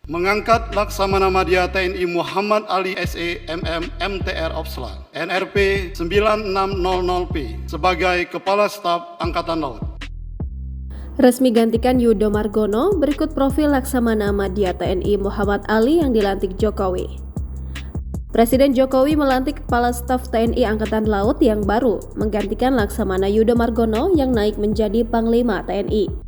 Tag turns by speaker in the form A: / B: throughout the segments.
A: Mengangkat Laksamana Madya TNI Muhammad Ali SE MM MTR Opsla NRP 9600P sebagai Kepala Staf Angkatan Laut.
B: Resmi gantikan Yudo Margono, berikut profil Laksamana Madya TNI Muhammad Ali yang dilantik Jokowi. Presiden Jokowi melantik Kepala Staf TNI Angkatan Laut yang baru, menggantikan Laksamana Yudo Margono yang naik menjadi Panglima TNI.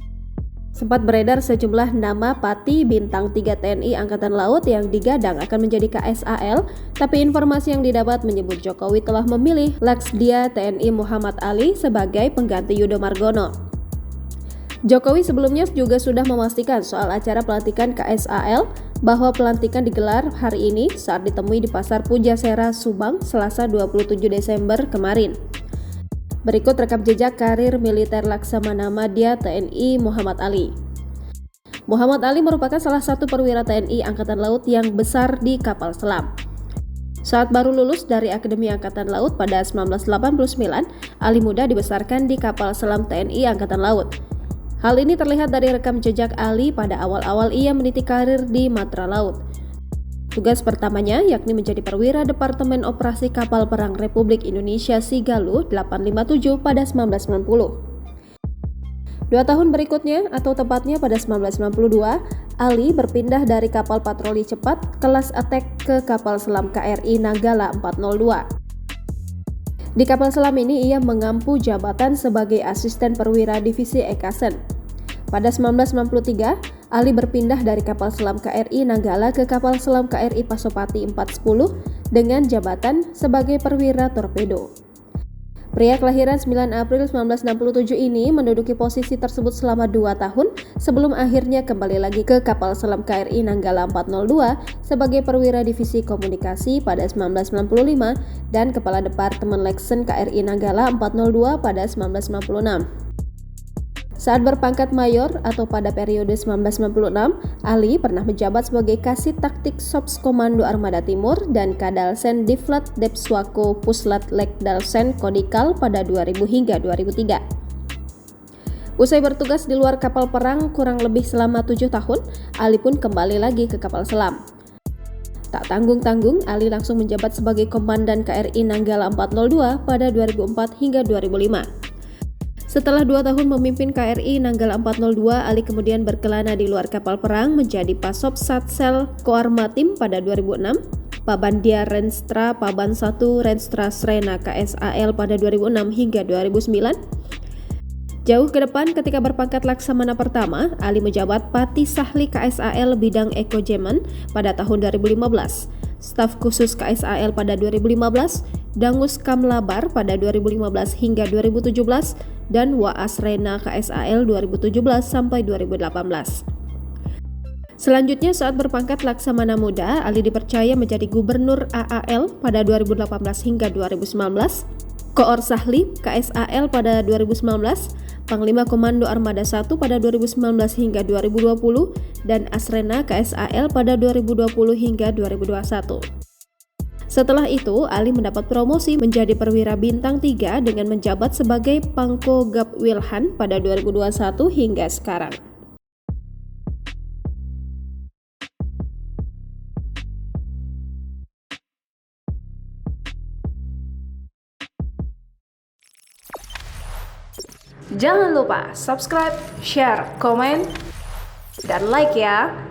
B: Sempat beredar sejumlah nama Pati Bintang 3 TNI Angkatan Laut yang digadang akan menjadi KSAL, tapi informasi yang didapat menyebut Jokowi telah memilih Laksdia TNI Muhammad Ali sebagai pengganti Yudo Margono. Jokowi sebelumnya juga sudah memastikan soal acara pelantikan KSAL bahwa pelantikan digelar hari ini saat ditemui di Pasar Pujasera, Subang, Selasa 27 Desember kemarin. Berikut rekam jejak karir militer Laksamana Madya TNI Muhammad Ali. Muhammad Ali merupakan salah satu perwira TNI Angkatan Laut yang besar di kapal selam. Saat baru lulus dari Akademi Angkatan Laut pada 1989, Ali muda dibesarkan di kapal selam TNI Angkatan Laut. Hal ini terlihat dari rekam jejak Ali pada awal-awal ia meniti karir di Matra Laut. Tugas pertamanya yakni menjadi perwira Departemen Operasi Kapal Perang Republik Indonesia Sigalu 857 pada 1990. 2 tahun berikutnya, atau tepatnya pada 1992, Ali berpindah dari kapal patroli cepat kelas attack ke kapal selam KRI Nanggala 402. Di kapal selam ini ia mengampu jabatan sebagai asisten perwira divisi Ekasen. Pada 1993, Ali berpindah dari kapal selam KRI Nanggala ke kapal selam KRI Pasopati 410 dengan jabatan sebagai perwira torpedo. Pria kelahiran 9 April 1967 ini menduduki posisi tersebut selama 2 tahun sebelum akhirnya kembali lagi ke kapal selam KRI Nanggala 402 sebagai perwira divisi komunikasi pada 1995 dan kepala Departemen Leksen KRI Nanggala 402 pada 1996. Saat berpangkat mayor atau pada periode 1996, Ali pernah menjabat sebagai Kasih Taktik Sops Komando Armada Timur dan Kadalsen Diflat Depswako Puslat Lekdalsen Kodikal pada 2000 hingga 2003. Usai bertugas di luar kapal perang kurang lebih selama 7 tahun, Ali pun kembali lagi ke kapal selam. Tak tanggung-tanggung, Ali langsung menjabat sebagai Komandan KRI Nanggala 402 pada 2004 hingga 2005. Setelah 2 tahun memimpin KRI Nanggala 402, Ali kemudian berkelana di luar kapal perang menjadi Pasop Satsel Koarmatim pada 2006, Pabandia Renstra Paban 1 Renstra Srena KSAL pada 2006 hingga 2009. Jauh ke depan ketika berpangkat Laksamana pertama, Ali menjabat Pati Sahli KSAL Bidang Ekojemen pada tahun 2015, Staf Khusus KSAL pada 2015, Dangus Kamlabar pada 2015 hingga 2017, dan Waas Rena KSAL 2017 sampai 2018. Selanjutnya saat berpangkat Laksamana Muda, Ali dipercaya menjadi Gubernur AAL pada 2018 hingga 2019, Koor Sahli KSAL pada 2019, Panglima Komando Armada 1 pada 2019 hingga 2020, dan Asrena KSAL pada 2020 hingga 2021. Setelah itu, Ali mendapat promosi menjadi perwira bintang 3 dengan menjabat sebagai Pangko Gap Wilhan pada 2021 hingga sekarang.
C: Jangan lupa subscribe, share, komen, dan like ya!